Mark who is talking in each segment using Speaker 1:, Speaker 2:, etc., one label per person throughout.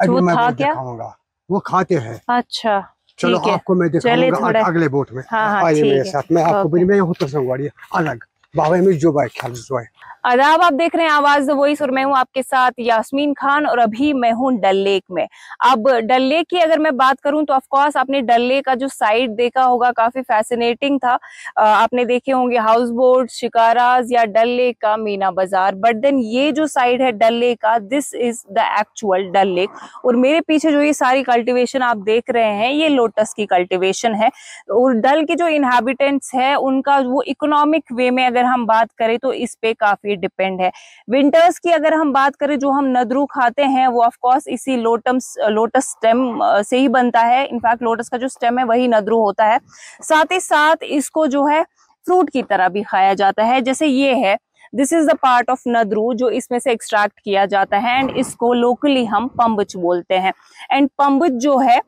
Speaker 1: अभी
Speaker 2: वो
Speaker 1: मैं
Speaker 2: था
Speaker 1: वो
Speaker 2: क्या?
Speaker 1: दिखाऊंगा, वो खाते हैं।
Speaker 2: अच्छा
Speaker 1: चलो
Speaker 2: ठीक है,
Speaker 1: आपको मैं दिखाऊंगा अगले बोट में।
Speaker 2: हाँ
Speaker 1: आइए
Speaker 2: ठीक
Speaker 1: मेरे
Speaker 2: है।
Speaker 1: साथ, मैं आपको
Speaker 2: ओके।
Speaker 1: मैं होता संगवाड़ी अलग बाबा में जो बाइक ख्याल जो है।
Speaker 2: आदाब, आप देख रहे हैं आवाज द वॉइस और मैं हूं आपके साथ यास्मीन खान और अभी मैं हूं डल लेक में। अब डल लेक की अगर मैं बात करूं तो ऑफ कोर्स आपने डल लेक का जो साइड देखा होगा, काफी फैसिनेटिंग था। आपने देखे होंगे हाउस बोट, शिकाराज या डल लेक का मीना बाजार। बट देन ये जो साइड है डल लेक का, this is the actual Dal lake. और मेरे पीछे जो ये सारी कल्टिवेशन आप देख रहे हैं, ये लोटस की कल्टिवेशन है। और डल के जो इनहैबिटेंट्स है उनका वो इकोनॉमिक वे में अगर हम बात करें तो इस पे काफी डिपेंड है। विंटर्स की अगर हम बात करें, जो हम नदरू खाते हैं वो ऑफ कोर्स इसी लोटस स्टेम से ही बनता है। इनफैक्ट लोटस का जो स्टेम है वही नदरू होता है। साथ ही साथ इसको जो है फ्रूट की तरह भी खाया जाता है। जैसे ये है, this is the part of nadru जो इसमें से एक्सट्रैक्ट किया जाता है एंड इसको लोकली हम पम्बच बोलते हैं। एंड पम्बच जो है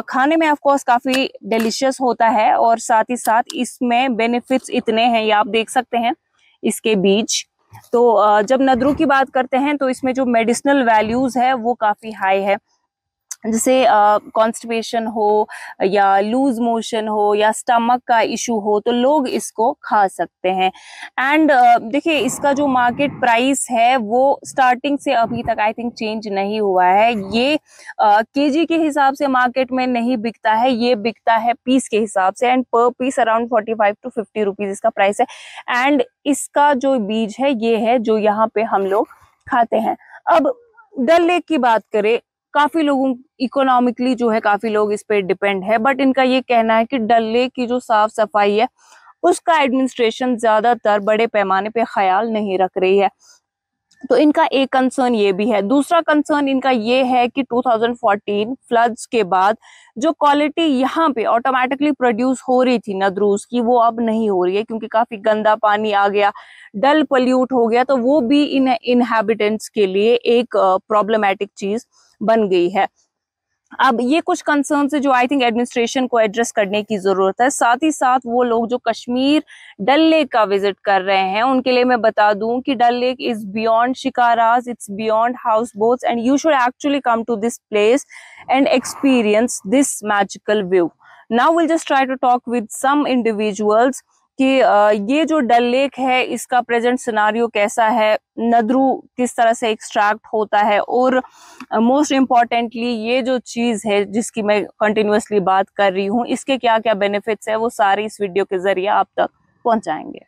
Speaker 2: खाने में ऑफ कोर्स काफी डिलीशियस होता है और साथ ही साथ इसमें बेनिफिट्स इतने हैं, ये आप देख सकते हैं इसके बीज। तो जब नदरू की बात करते हैं तो इसमें जो मेडिसिनल वैल्यूज है वो काफी हाई है। जैसे कॉन्स्टिपेशन हो या लूज मोशन हो या स्टमक का इशू हो तो लोग इसको खा सकते हैं। एंड देखिए, इसका जो मार्केट प्राइस है वो स्टार्टिंग से अभी तक आई थिंक चेंज नहीं हुआ है। ये केजी के हिसाब से मार्केट में नहीं बिकता है, ये बिकता है पीस के हिसाब से। एंड पर पीस अराउंड 45 to 50 रुपीज इसका प्राइस है। एंड इसका जो बीज है ये है जो यहाँ पे हम लोग खाते हैं। अब डल लेक की बात करें, काफी लोगों इकोनॉमिकली जो है काफी लोग इस पे डिपेंड है। बट इनका ये कहना है कि डल लेक की जो साफ सफाई है उसका एडमिनिस्ट्रेशन ज्यादातर बड़े पैमाने पे ख्याल नहीं रख रही है। तो इनका एक कंसर्न ये भी है। दूसरा कंसर्न इनका ये है कि 2014 फ्लड्स के बाद जो क्वालिटी यहाँ पे ऑटोमेटिकली प्रोड्यूस हो रही थी नदरूस की, वो अब नहीं हो रही है क्योंकि काफी गंदा पानी आ गया, डल पल्यूट हो गया। तो वो भी इन इनहैबिटेंट्स के लिए एक प्रॉब्लमेटिक चीज बन गई है। अब ये कुछ कंसर्न है जो आई थिंक एडमिनिस्ट्रेशन को एड्रेस करने की जरूरत है। साथ ही साथ वो लोग जो कश्मीर डल लेक का विजिट कर रहे हैं उनके लिए मैं बता दूं कि Dal lake is beyond shikaras, it's beyond houseboats and you should actually come to this place and experience this magical view. Now will just try to talk with some individuals कि ये जो डल लेक है इसका प्रेजेंट सिनारियो कैसा है, नदरू किस तरह से एक्सट्रैक्ट होता है और मोस्ट इम्पॉर्टेंटली ये जो चीज है जिसकी मैं कंटिन्यूअसली बात कर रही हूँ, इसके क्या क्या बेनिफिट्स है वो सारी इस वीडियो के जरिए आप तक पहुंचाएंगे।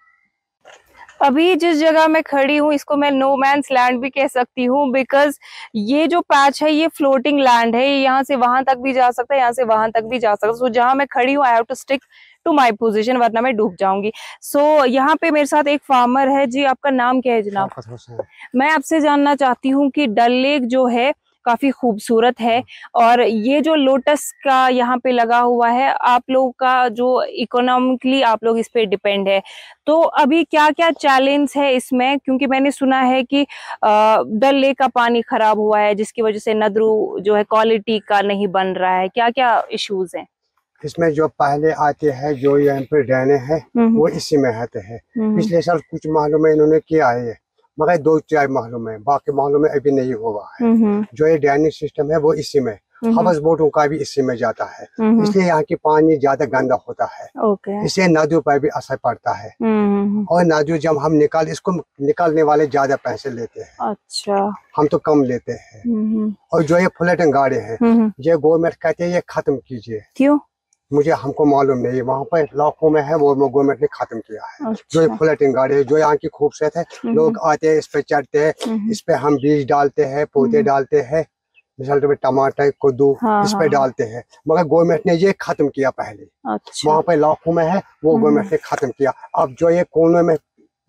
Speaker 2: अभी जिस जगह मैं खड़ी हूँ इसको मैं नो मैंस लैंड भी कह सकती हूँ, बिकॉज ये जो पैच है ये फ्लोटिंग लैंड है। यहाँ से वहां तक भी जा सकता है, यहाँ से वहां तक भी जा सकता है। सो जहां मैं खड़ी हूँ I have to stick to my position वरना मैं डूब जाऊंगी। सो यहाँ पे मेरे साथ एक फार्मर है। जी आपका नाम क्या है जनाब? मैं आपसे जानना चाहती हूँ कि डल लेक जो है काफी खूबसूरत है और ये जो लोटस का यहाँ पे लगा हुआ है, आप लोग का जो इकोनॉमिकली आप लोग इस पे डिपेंड है, तो अभी क्या क्या चैलेंज है इसमें? क्योंकि मैंने सुना है कि डल लेक का पानी खराब हुआ है जिसकी वजह से नदरू जो है क्वालिटी का नहीं बन रहा है। क्या क्या इश्यूज हैं
Speaker 1: इसमें? जो पहले आते हैं जो यहाँ पे डैने हैं वो इसी में आते हैं। पिछले साल कुछ महलों में इन्होंने किया है मगर 2-4 महलों में, बाकी महलों में अभी नहीं हुआ है। जो ये ड्रेनेज सिस्टम है वो इसी में, हाउस बोटों का भी इसी में जाता है, इसलिए यहाँ की पानी ज्यादा गंदा होता है। इससे नदियों पर भी असर पड़ता है और नदियों जब हम इसको निकालने वाले ज्यादा पैसे लेते हैं। अच्छा, हम तो कम लेते हैं। और जो ये फ्लोटिंग गाड़ी है ये गवर्नमेंट कहते हैं ये खत्म कीजिए। क्यों? मुझे हमको मालूम नहीं, वहाँ पर लाखों में है वो गवर्नमेंट ने खत्म किया है। अच्छा। जो ये फ्लोटिंग गाड़ी है जो यहाँ की खूबसूरत है, लोग आते हैं इस पे चढ़ते हैं, इस पे हम बीज डालते हैं, पौधे डालते हैं, मिसाल में टमाटर कद्दू इस पे डालते हैं, मगर गवर्नमेंट ने ये खत्म किया पहले। अच्छा। वहाँ पे लाखों में है वो गवर्नमेंट ने खत्म किया। अब जो ये कोनों में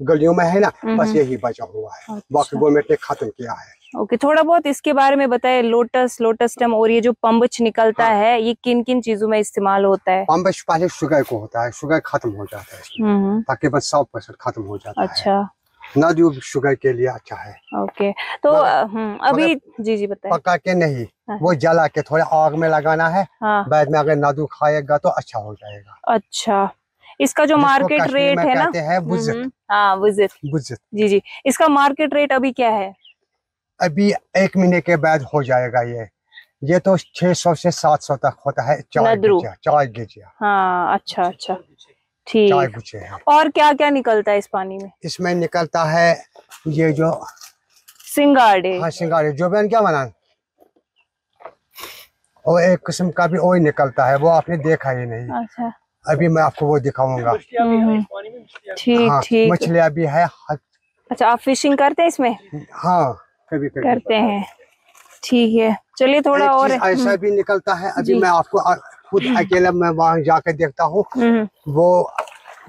Speaker 1: गलियों में है ना बस यही बचा हुआ है। अच्छा। बाकी गवर्नमेंट ने खत्म किया है।
Speaker 2: ओके, थोड़ा बहुत इसके बारे में बताए। लोटस स्टेम और ये जो पम्बच निकलता है ये किन किन चीजों में इस्तेमाल होता है?
Speaker 1: पम्बच पहले शुगर को होता है, शुगर खत्म हो जाता है ताकि बस 100% खत्म हो जाता है। अच्छा, नदियों शुगर के लिए अच्छा है। ओके, तो
Speaker 2: अभी जी बताए।
Speaker 1: पका के नहीं, वो जला के थोड़ा आग में लगाना है। बाद में अगर नदू खाएगा तो अच्छा हो जाएगा।
Speaker 2: अच्छा, इसका जो मार्केट रेट है ना, बुज्जित जी, इसका मार्केट रेट अभी क्या है?
Speaker 1: अभी 1 महीने के बाद हो जाएगा ये। ये तो 600 से 700 तक होता है। चाय गुजिया।
Speaker 2: हाँ, अच्छा अच्छा, ठीक।
Speaker 1: चाय गुच्छे है।
Speaker 2: और क्या क्या निकलता है इस पानी में?
Speaker 1: इसमें निकलता है ये जो
Speaker 2: सिंगाड़े।
Speaker 1: हाँ, सिंगाड़े जो मैंने क्या बना, और एक किस्म का भी ऑयल निकलता है, वो आपने देखा ही नहीं।
Speaker 2: अच्छा,
Speaker 1: अभी मैं आपको वो दिखाऊंगा।
Speaker 2: ठीक
Speaker 1: हाँ,
Speaker 2: ठीक।
Speaker 1: मछलियाँ भी है।
Speaker 2: अच्छा, आप फिशिंग करते हैं इसमें?
Speaker 1: हाँ, कभी कभी
Speaker 2: करते हैं, ठीक है। चलिए थोड़ा और
Speaker 1: ऐसा भी निकलता है। अभी मैं आपको खुद अकेला मैं वहाँ जाकर देखता हूँ, वो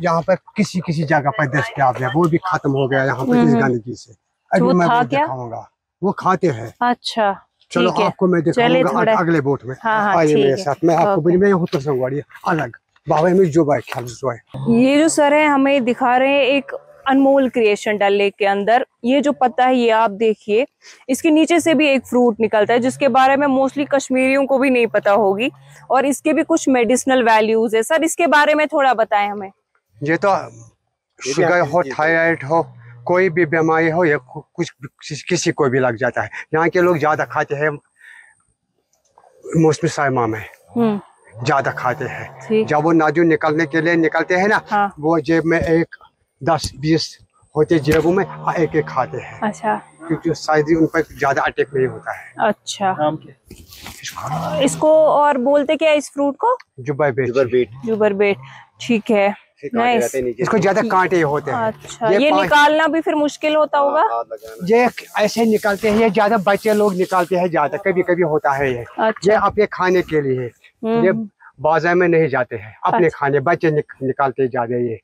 Speaker 1: यहाँ पर किसी किसी जगह पर दस्तयाब है, वो भी खत्म हो गया यहाँ पर इस गंदगी से। अभी मैं वो दिखाऊंगा, वो खाते हैं।
Speaker 2: अच्छा,
Speaker 1: चलो आपको मैं दिखाऊंगा अगले बोट में। आइए मेरे साथ, मैं आपको मैं होता संगवाड़ी अलग बाबा में जो बाइक ख्याल जो है।
Speaker 2: ये जो सर है हमें दिखा रहे हैं एक अनमोल क्रिएशन डल लेक के अंदर। ये जो पत्ता है ये आप देखिए, इसके नीचे से भी एक फ्रूट निकलता है जिसके बारे में मोस्टली कश्मीरियों को भी नहीं पता होगी, और इसके भी कुछ मेडिसिनल वैल्यूज है। सर इसके बारे में थोड़ा बताएं हमें।
Speaker 1: ये तो शुगर हो, थायराइड हो, कोई भी बीमारी हो, ये कुछ किसी को भी लग जाता है। यहाँ के लोग ज्यादा खाते हैं, मौसमी सायमा में ज्यादा खाते हैं। जब वो नाजू निकलने के लिए निकलते हैं ना, हाँ। वो जेब में 10-20 होते जेबों में एक एक खाते हैं। अच्छा, क्योंकि शायद उन पर ज्यादा अटैक नहीं होता है। अच्छा, इसको और बोलते क्या है इस फ्रूट को? जुबर बेट, ठीक है। इसको ज्यादा कांटे होते हैं। अच्छा, ये निकालना भी फिर मुश्किल होता होगा? ये ऐसे निकलते हैं, ये ज्यादा बच्चे लोग निकालते हैं ज्यादा, कभी कभी होता है ये। अच्छा। ये अपने खाने के लिए, ये बाजार में नहीं जाते हैं, अपने खाने बच्चे निकालते ज्यादा ये।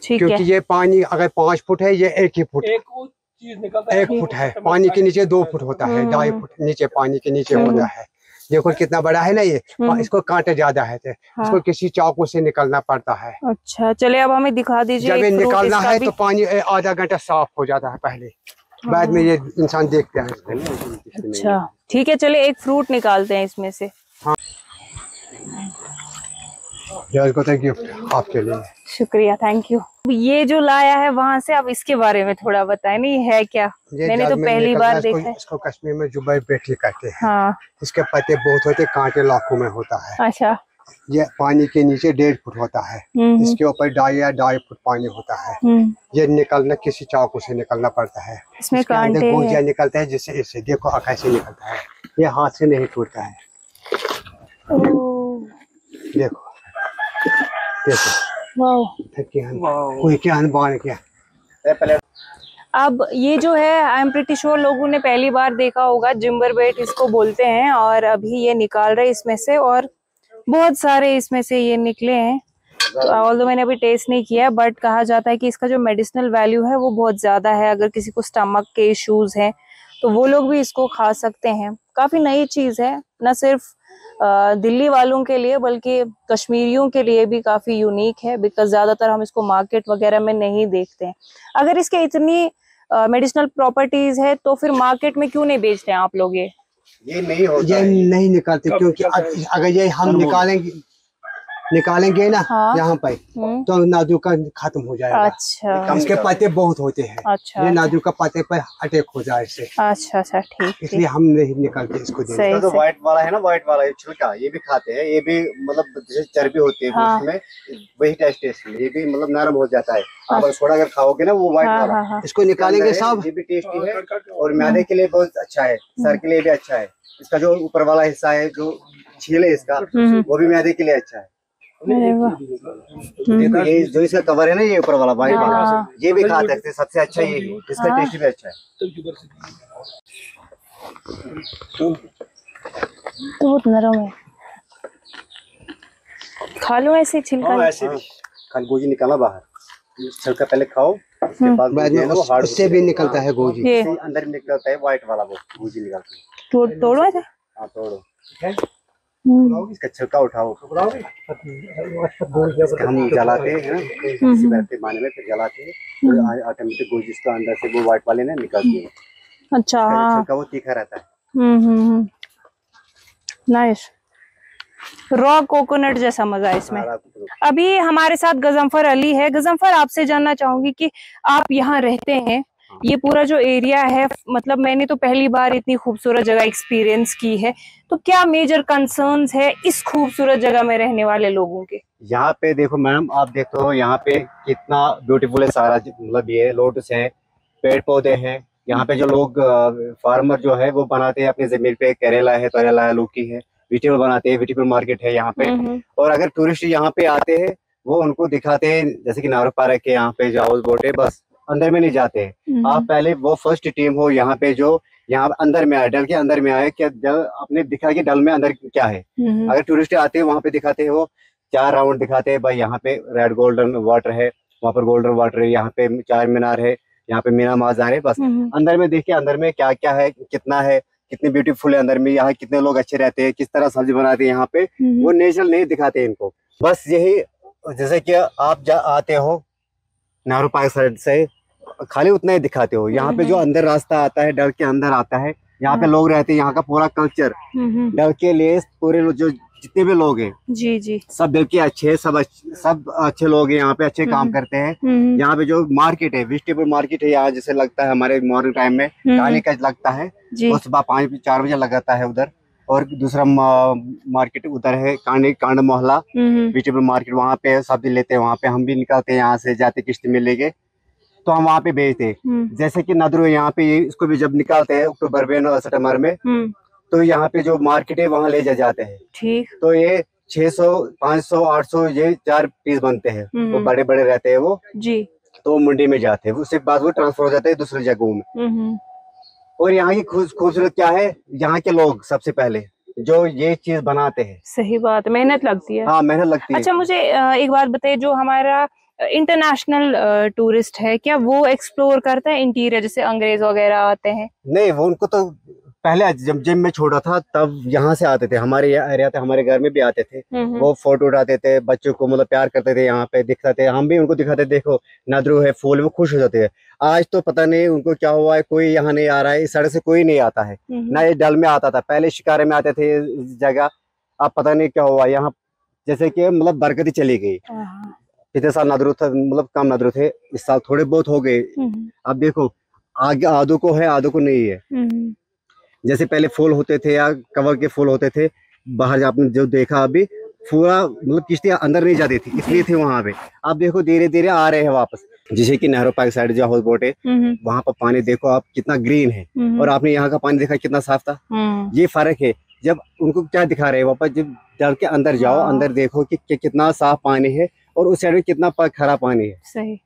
Speaker 1: क्योंकि ये पानी अगर 5 फुट है, ये 1 ही फुट, 1 फुट है। पानी के नीचे 2 फुट होता है, 2.5 फुट नीचे पानी के नीचे होता है। देखो कितना बड़ा है ना ये, इसको कांटे ज्यादा है, हाँ। इसको किसी चाकू से निकलना पड़ता है। अच्छा, चले अब हमें दिखा दीजिए। जब ये निकालना है तो पानी आधा घंटा साफ हो जाता है पहले, बाद में ये इंसान देखते हैं। अच्छा, ठीक है, चले एक फ्रूट निकालते हैं इसमें से। हाँ, गिफ्ट आपके लिए। शुक्रिया, थैंक यू। ये जो लाया है वहाँ से, अब इसके बारे में थोड़ा बताएं। नहीं है क्या? मैंने तो पहली बार देखा है। इसको कश्मीर में जुबाई बेटी कहते हैं। हाँ। इसके पत्ते बहुत होते, कांटे लाखों में होता है। अच्छा। ये पानी के नीचे 1.5 फुट होता है, इसके ऊपर 2.5 फुट पानी होता है। ये निकलना किसी चाकू से निकलना पड़ता है। इसमें कांटे गोजिया निकलता है, जिससे इससे देखो कैसे निकलता है, ये हाथ से नहीं टूटता है। देखो अब ये जो है, आई एम प्रीटी श्योर लोगों ने पहली बार देखा होगा, जिम्बर बेट इसको बोलते हैं। और अभी ये निकाल रहे इसमें से, और बहुत सारे इसमें से ये निकले हैं। ऑल्दो मैंने अभी टेस्ट नहीं किया, बट कहा जाता है कि इसका जो मेडिसिनल वैल्यू है वो बहुत ज्यादा है। अगर किसी को स्टमक के इश्यूज हैं तो वो लोग भी इसको खा सकते हैं। काफी नई चीज है, न सिर्फ दिल्ली वालों के लिए बल्कि कश्मीरियों के लिए भी काफी यूनिक है, बिकॉज ज्यादातर हम इसको मार्केट वगैरह में नहीं देखते हैं। अगर इसके इतनी मेडिसिनल प्रॉपर्टीज है तो फिर मार्केट में क्यों नहीं बेचते हैं आप लोग? ये नहीं होता, ये नहीं निकालते, क्योंकि अगर ये हम निकालेंगे ना, हाँ। यहाँ पे तो नादू का खत्म हो जाएगा। अच्छा, इसके पत्ते बहुत होते हैं। अच्छा, ये नादू का पत्ते पर अटैक हो जाए इससे। अच्छा अच्छा, ठीक, इसलिए हम नहीं निकालते इसको। तो व्हाइट वाला है ना, व्हाइट वाला ये छिलका, ये भी खाते हैं। ये भी मतलब जैसे चर्बी होती है, हाँ। उसमें वही टेस्ट है, ये भी मतलब नरम हो जाता है। आप थोड़ा अगर खाओगे ना वो व्हाइट वाला, इसको निकालेंगे सब, ये भी टेस्टी है और मैदे के लिए बहुत अच्छा है, सर के लिए भी अच्छा है। इसका जो ऊपर वाला हिस्सा है, जो छील है इसका, वो भी मैदे के लिए अच्छा है। देखो ये जो इसका कवर है ना, ये ऊपर वाला व्हाइट वाला, ये भी खा सकते हैं, सबसे अच्छा ये है, इसका टेस्ट भी अच्छा है। तो बहुत नरम है, खा लो ऐसे छिलका। ऐसे भी गोजी निकाला बाहर, छिलका पहले खाओ, उसके बाद उससे भी निकलता है गोजी, अंदर निकलता है व्हाइट वाला, वो गोजी निकलता है। तोड़ो ऐसे, हाँ तोड़ो, इसका छिलका उठाओ। हम जलाते हैं ना, पानी में फिर जलाते हैं, तो ऑटोमेटिक गोजी इसका अंदर से वो व्हाइट वाले ना निकलती है। अच्छा, छिलका वो तीखा रहता है। नाइस, रॉ कोकोनट जैसा मजा है इसमें। अभी हमारे साथ गजनफर अली है। गजनफर, आपसे जानना चाहूंगी कि आप यहाँ रहते हैं,
Speaker 2: ये पूरा जो एरिया है, मतलब मैंने तो पहली बार इतनी खूबसूरत जगह एक्सपीरियंस की है। तो क्या मेजर कंसर्न्स है इस खूबसूरत जगह में रहने वाले लोगों के?
Speaker 3: यहाँ पे देखो मैम, आप देखो यहाँ पे कितना ब्यूटीफुल है सारा, मतलब ये लोटस है, पेड़ पौधे हैं। यहाँ पे जो लोग फार्मर जो है वो बनाते हैं अपनी जमीन पे, करेला है, तरेला है, लौकी है, वेजिटेबल बनाते हैं, वेजिटेबल मार्केट है यहाँ पे। और अगर टूरिस्ट यहाँ पे आते हैं वो उनको दिखाते हैं, जैसे कि नारो पार्क है, यहाँ पे जो हाउस बोट है, बस अंदर में नहीं जाते हैं। आप पहले वो फर्स्ट टीम हो यहाँ पे जो यहाँ अंदर में आए, डल के अंदर में आए, क्या डल अपने दिखा के डल में अंदर क्या है। अगर टूरिस्ट आते हैं वहाँ पे दिखाते हैं, वो 4 राउंड दिखाते हैं भाई, यहाँ पे रेड गोल्डन वाटर है, वहाँ पर गोल्डन वाटर है, यहाँ पे 4 मीनार है, यहाँ पे मीना माजार है। बस अंदर में देखिए अंदर में क्या क्या है, कितना है, कितनी ब्यूटीफुल है अंदर में, यहाँ कितने लोग अच्छे रहते हैं, किस तरह सब्जी बनाते हैं यहाँ पे, वो नेचुरल नहीं दिखाते इनको। बस यही, जैसे कि आप आते हो नेहरू पार्क साइड से, खाली उतना ही दिखाते हो। यहाँ पे जो अंदर रास्ता आता है, डल के अंदर आता है, यहाँ पे लोग रहते हैं, यहाँ का पूरा कल्चर डल के लिए पूरे जो जितने भी लोग हैं
Speaker 2: जी जी
Speaker 3: सब दिल के अच्छे हैं, सब अच्छे लोग हैं, यहाँ पे अच्छे काम करते हैं। यहाँ पे जो मार्केट है, वेजिटेबल मार्केट है, यहाँ जैसे लगता है हमारे मॉर्निंग टाइम में काली का लगता है, वो सुबह 5-4 बजे लगाता है उधर। और दूसरा मार्केट उधर है कांड मोहल्ला वेजिटेबल मार्केट, वहाँ पे सब्जी लेते हैं, वहाँ पे हम भी निकलते हैं, यहाँ से जाते किश्ती में लेके, तो हम वहाँ पे बेचते हैं। जैसे कि नदरू यहाँ पे इसको भी जब निकालते हैं अक्टूबर में सितंबर में, तो यहाँ पे जो मार्केट है वहाँ ले जाते हैं। ठीक, तो ये 600, 500, 800 ये 4 पीस बनते हैं, वो बड़े बड़े रहते हैं वो जी, तो मंडी में जाते हैं, उसके बाद वो ट्रांसफर हो जाते हैं दूसरी जगहों में। और यहाँ की खूबसूरत क्या है, यहाँ के लोग सबसे पहले जो ये चीज बनाते हैं। सही बात, मेहनत लगती है। हाँ, मेहनत लगती है। अच्छा, मुझे एक बात बताइए, जो हमारा इंटरनेशनल टूरिस्ट है, क्या वो एक्सप्लोर करता है इंटीरियर, जैसे अंग्रेज वगैरह आते हैं? नहीं, वो उनको तो पहले जब मैं छोटा था तब यहाँ से आते थे, हमारे एरिया थे, हमारे घर में भी आते थे, वो फोटो उठाते थे, बच्चों को मतलब प्यार करते थे, यहाँ पे दिखते थे, हम भी उनको दिखाते, देखो नदरू है, फूल, वो खुश हो जाते हैं। आज तो पता नहीं उनको क्या हुआ है, कोई यहाँ नहीं आ रहा है, इस सड़क से कोई नहीं आता है ना, ये डल में आता था पहले, शिकारे में आते थे इस जगह, अब पता नहीं क्या हुआ यहाँ, जैसे कि मतलब बरकत ही चली गई। पिछले साल नदरू था, मतलब कम नदरू थे, इस साल थोड़े बहुत हो गए। अब देखो आगे आधों को है, आधों को नहीं है। जैसे पहले फूल होते थे या कवर के फूल होते थे, बाहर आपने जो देखा अभी पूरा मतलब किश्तियां अंदर नहीं जाती थी, इसलिए थे वहां पे। अब देखो धीरे धीरे आ रहे हैं वापस। जैसे कि नेहरू पार्क साइड जो हाउस बोट है, वहां पर पानी देखो आप कितना ग्रीन है, और आपने यहाँ का पानी देखा कितना साफ था। ये फर्क है, जब उनको क्या दिखा रहे हैं वापस, जब डल के अंदर जाओ, अंदर देखो कि कितना साफ पानी है, और उस साइड में कितना खरा पानी है। सही।